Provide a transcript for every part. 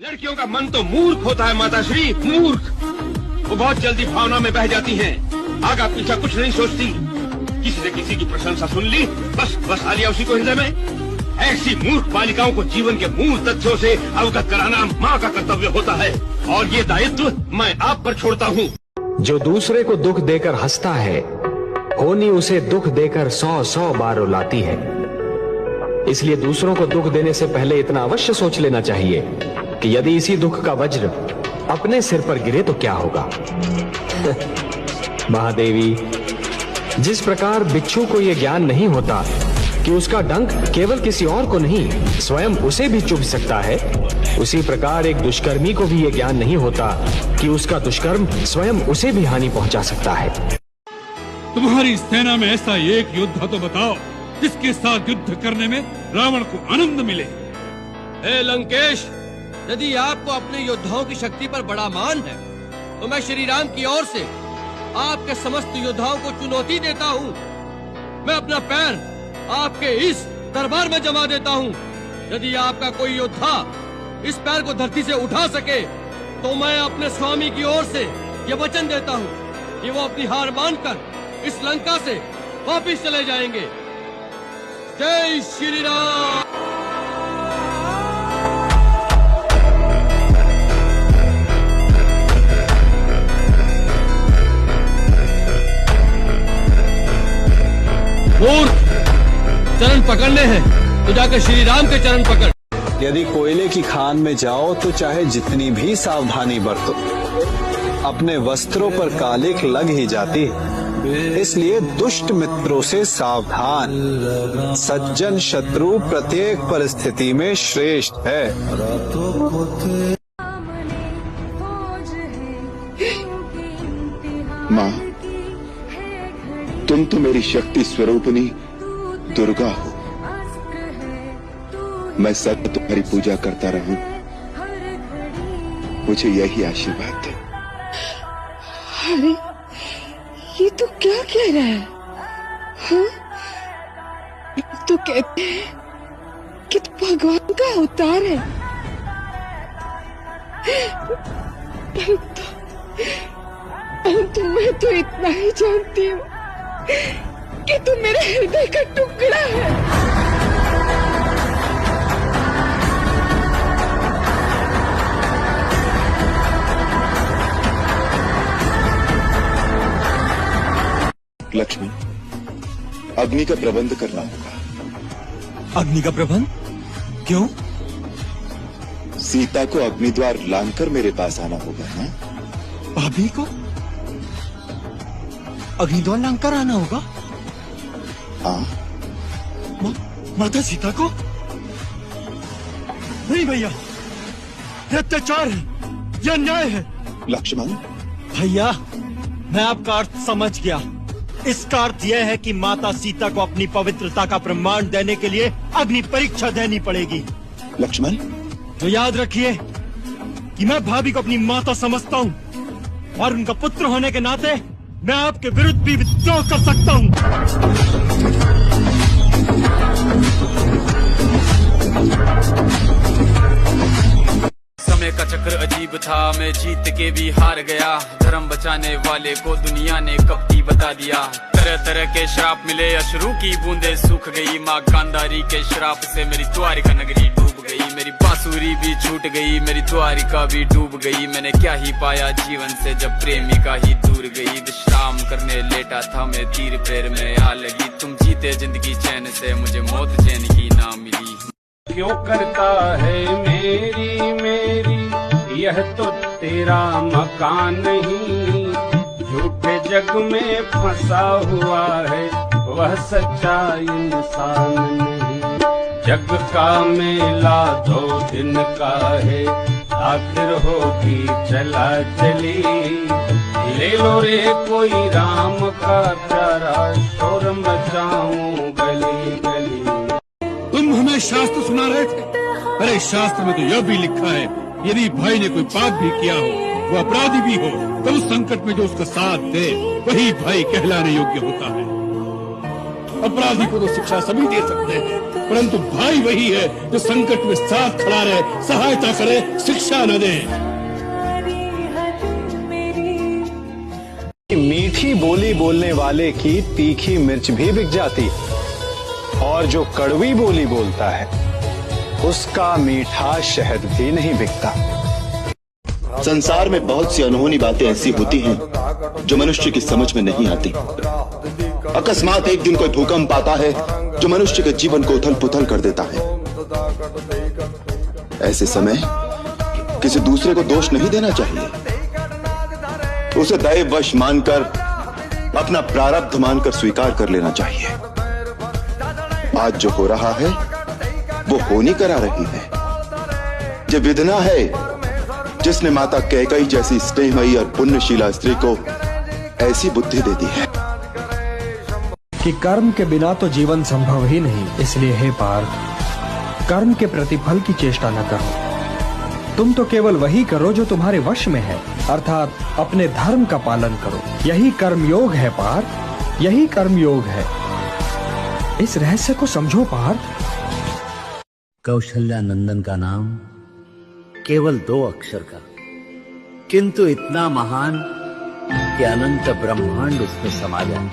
लड़कियों का मन तो मूर्ख होता है माताश्री, मूर्ख। वो बहुत जल्दी भावना में बह जाती हैं, आगा पीछा कुछ नहीं सोचती। किसी ने किसी की प्रशंसा सुन ली, बस बसा लिया उसी को हृदय में। ऐसी मूर्ख बालिकाओं को जीवन के मूल तथ्यों से अवगत कराना माँ का कर्तव्य होता है, और ये दायित्व मैं आप पर छोड़ता हूँ। जो दूसरे को दुख देकर हंसता है, होनी उसे दुख देकर 100 बार रुलाती है। इसलिए दूसरों को दुख देने से पहले इतना अवश्य सोच लेना चाहिए कि यदि इसी दुख का वज्र अपने सिर पर गिरे तो क्या होगा। महादेवी, जिस प्रकार बिच्छू को यह ज्ञान नहीं होता कि उसका डंक केवल किसी और को नहीं स्वयं उसे भी चुभ सकता है, उसी प्रकार एक दुष्कर्मी को भी यह ज्ञान नहीं होता कि उसका दुष्कर्म स्वयं उसे भी हानि पहुंचा सकता है। तुम्हारी सेना में ऐसा एक योद्धा तो बताओ जिसके साथ युद्ध करने में रावण को आनंद मिले। हे लंकेश, यदि आपको अपने योद्धाओं की शक्ति पर बड़ा मान है तो मैं श्री राम की ओर से आपके समस्त योद्धाओं को चुनौती देता हूँ। मैं अपना पैर आपके इस दरबार में जमा देता हूँ। यदि आपका कोई योद्धा इस पैर को धरती से उठा सके तो मैं अपने स्वामी की ओर से ये वचन देता हूँ कि वो अपनी हार मानकर इस लंका से वापिस चले जाएंगे। जय श्री राम। मूर्ख, चरण पकड़ने हैं तो जाकर श्री राम के चरण पकड़। यदि कोयले की खान में जाओ तो चाहे जितनी भी सावधानी बरतो, अपने वस्त्रों पर कालिख लग ही जाती है। इसलिए दुष्ट मित्रों से सावधान। सज्जन शत्रु प्रत्येक परिस्थिति में श्रेष्ठ है। माँ, तुम तो मेरी शक्ति स्वरूपिणी दुर्गा हो। मैं सदा तुम्हारी पूजा करता रहूं, मुझे यही आशीर्वाद दो। अरे ये तो क्या कह रहा है? हाँ? तो कहते हैं कि तो भगवान का अवतार है। परंतु मैं तो इतना ही जानती हूँ कि तू मेरे हृदय का टुकड़ा है। लक्ष्मण, अग्नि का प्रबंध करना होगा। अग्नि का प्रबंध? क्यों? सीता को अग्नि द्वार लांघकर मेरे पास आना होगा ना? भाभी को अग्नि द्वार लांघकर आना होगा? हाँ। माता सीता को? नहीं भैया, यह अत्याचार है, यह अन्याय है। लक्ष्मण, भैया, मैं आपका अर्थ समझ गया। इसका अर्थ यह है कि माता सीता को अपनी पवित्रता का प्रमाण देने के लिए अग्नि परीक्षा देनी पड़ेगी। लक्ष्मण, तो याद रखिए कि मैं भाभी को अपनी माता समझता हूँ, और उनका पुत्र होने के नाते मैं आपके विरुद्ध भी विद्रोह कर सकता हूँ। समय का चक्र अजीब था, मैं जीत के भी हार गया। धर्म बचाने वाले को दुनिया ने कपटी बता दिया। तरह तरह के श्राप मिले, अश्रु की बूंदें सूख गई। माँ गांधारी के श्राप से मेरी द्वारिका नगरी डूब गई। मेरी बांसुरी भी छूट गई, मेरी द्वारिका भी डूब गई। मैंने क्या ही पाया जीवन से जब प्रेमिका ही दूर गई। विश्राम करने लेटा था मैं, तीर पैर में आ लगी। तुम जीते जिंदगी चैन से, मुझे मौत चैन की ना मिली। क्यों करता है मेरी मेरी, यह तो तेरा मकान नहीं। झूठे जग में फंसा हुआ है वह सच्चा इंसान नहीं। जग का मेला 2 दिन का है, आखिर होगी चला चली। ले लो रे कोई राम का प्यारा, शोर मचाऊं गली गली। तुम हमें शास्त्र सुना रहे थे? अरे शास्त्र में तो यह भी लिखा है, यदि भाई ने कोई पाप भी किया हो, वो अपराधी भी हो, तो उस संकट में जो उसका साथ दे वही भाई कहलाने योग्य होता है। अपराधी को तो शिक्षा सभी दे सकते हैं, परंतु भाई वही है जो संकट में साथ खड़ा रहे, सहायता करे, शिक्षा न दे। मीठी बोली बोलने वाले की तीखी मिर्च भी बिक जाती है, और जो कड़वी बोली बोलता है उसका मीठा शहद भी नहीं बिकता। संसार में बहुत सी अनहोनी बातें ऐसी होती हैं जो मनुष्य की समझ में नहीं आती। अकस्मात एक दिन कोई भूकंप आता है जो मनुष्य के जीवन को उथल पुथल कर देता है। ऐसे समय किसी दूसरे को दोष नहीं देना चाहिए, उसे दैववश मानकर, अपना प्रारब्ध मानकर स्वीकार कर लेना चाहिए। आज जो हो रहा है वो होनी करा रही है। ये विधना है जिसने माता कैकई जैसी स्नेहमयी और पुण्यशीला स्त्री को ऐसी बुद्धि दे दी है कि कर्म के बिना तो जीवन संभव ही नहीं। इसलिए हे पार्थ, कर्म के प्रतिफल की चेष्टा न करो। तुम तो केवल वही करो जो तुम्हारे वश में है, अर्थात अपने धर्म का पालन करो। यही कर्मयोग है पार्थ, यही कर्मयोग है। इस रहस्य को समझो पार्थ। कौशल्या नंदन का नाम केवल 2 अक्षर का, किंतु इतना महान कि अनंत ब्रह्मांड उसमें समा जाए।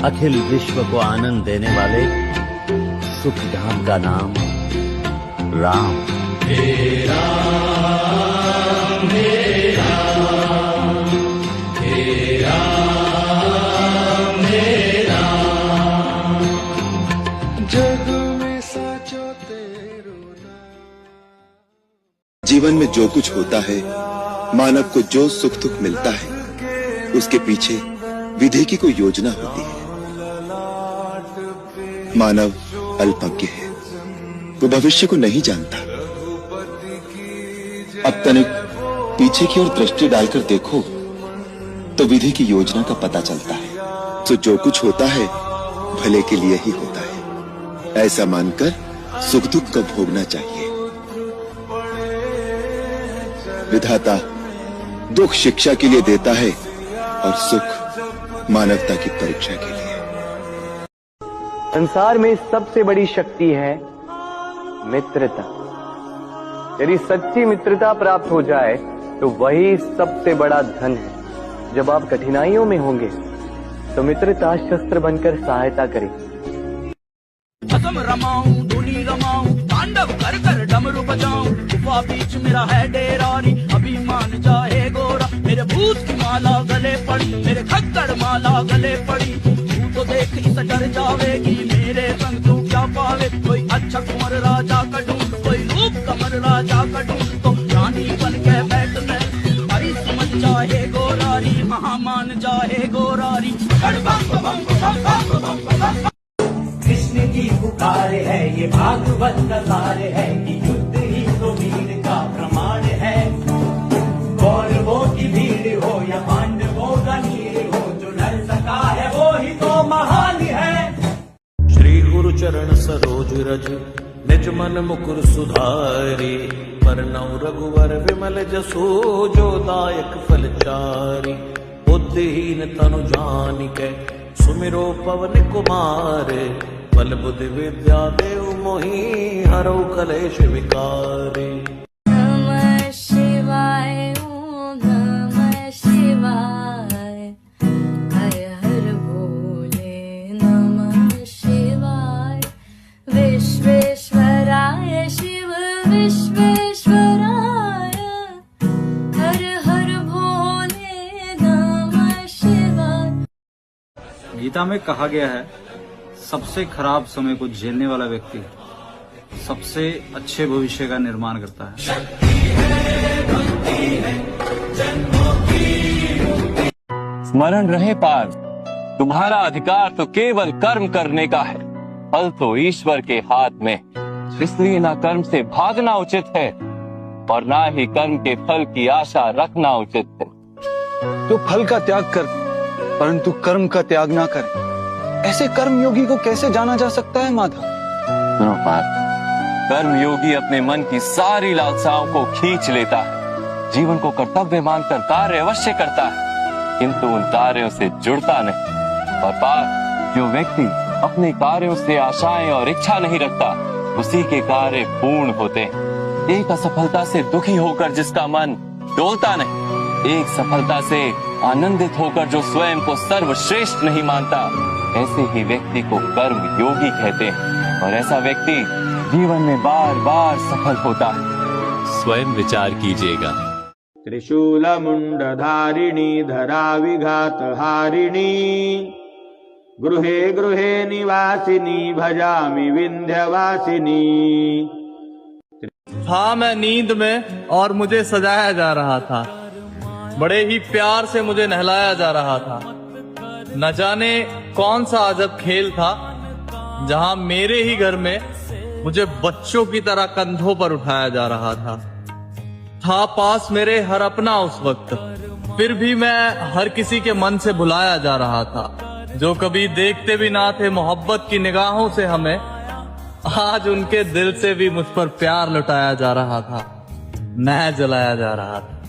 अखिल विश्व को आनंद देने वाले सुखधाम का नाम राम। हे राम, हे राम, हे राम, हे राम। जग में साचो तेरो जीवन में जो कुछ होता है, मानव को जो सुख दुख मिलता है, उसके पीछे विधि की कोई योजना होती है। मानव अल्पज्ञ है, वो भविष्य को नहीं जानता। अब तनिक पीछे की ओर दृष्टि डालकर देखो तो विधि की योजना का पता चलता है। तो जो कुछ होता है भले के लिए ही होता है, ऐसा मानकर सुख दुख को भोगना चाहिए। विधाता दुख शिक्षा के लिए देता है और सुख मानवता की परीक्षा के लिए। संसार में सबसे बड़ी शक्ति है मित्रता। यदि सच्ची मित्रता प्राप्त हो जाए तो वही सबसे बड़ा धन है। जब आप कठिनाइयों में होंगे तो मित्रता शस्त्र बनकर सहायता करे। असम रमाऊं, धुनी रमाऊं, तांडव कर कर डमरू बजाऊं, गुफा बीच मेरा है डेरानी, अभिमान चाहे गोरा। मेरे भूत की माला गले पड़ी, मेरे खक्कड़ माला गले पड़ी। तू तो देख इस डर जावेगी, मेरे संग तू क्या पावे। कोई अच्छा कुंवर राजा का ढूंढ, कोई रूप कमर राजा का ढूंढ, तो रानी बन के बैठ मैं। हरी समझ चाहे गोरारी, महामान चाहे गोरारी। कृष्ण की पुकार है, ये भागवत का सार है कि युद्ध ही तो वीर का प्रमाण है। कौरवों की भीड़ हो या पांडवों का नीर हो, जो लड़ सका है वो ही तो महान है। श्री गुरु चरण सरोज रज, निज मन मुकुर सुधारी। परनौ रघुवर विमल जसो, जो दायक फलचारी। बुद्धिहीन तनु जानिके, सुमिरो पवन कुमार। बल बुद्धि विद्या देव मोहि, हरौ कलेश विकारी। नमः शिवाय, ओम नमः शिवाय। हर हर भोले नमः शिवाय। विश्वेश्वराय शिव विश्वेश्वराय। हर हर भोले नमः शिवाय। गीता में कहा गया है, सबसे खराब समय को झेलने वाला व्यक्ति सबसे अच्छे भविष्य का निर्माण करता है। स्मरण रहे पार्थ, तुम्हारा अधिकार तो केवल कर्म करने का है, फल तो ईश्वर के हाथ में। इसलिए ना कर्म से भागना उचित है और ना ही कर्म के फल की आशा रखना उचित है। तो फल का त्याग कर, परंतु कर्म का त्याग ना करे, ऐसे कर्म योगी को कैसे जाना जा सकता है माधव? सुनो पार्थ, कर्म योगी अपने मन की सारी लालसाओं को खींच लेता है, जीवन को कर्तव्य मानकर कार्य अवश्य करता है, किंतु उन कार्यों से जुड़ता नहीं। और पार्थ, जो व्यक्ति अपने कार्यों से आशाएं और इच्छा नहीं रखता, उसी के कार्य पूर्ण होते हैं। एक असफलता से दुखी होकर जिसका मन डोलता नहीं, एक सफलता से आनंदित होकर जो स्वयं को सर्वश्रेष्ठ नहीं मानता, ऐसे ही व्यक्ति को कर्म योगी कहते हैं। और ऐसा व्यक्ति जीवन में बार बार सफल होता है। स्वयं विचार कीजिएगा। त्रिशूल मुंड धारिणी धरा विघात हारिणी गृहे गृहे निवासिनी भजामि विंध्यवासिनी। था मैं नींद में और मुझे सजाया जा रहा था, बड़े ही प्यार से मुझे नहलाया जा रहा था। न जाने कौन सा अजब खेल था जहां मेरे ही घर में मुझे बच्चों की तरह कंधों पर उठाया जा रहा था पास मेरे हर अपना उस वक्त, फिर भी मैं हर किसी के मन से भुलाया जा रहा था। जो कभी देखते भी ना थे मोहब्बत की निगाहों से हमें, आज उनके दिल से भी मुझ पर प्यार लुटाया जा रहा था, मैं जलाया जा रहा था।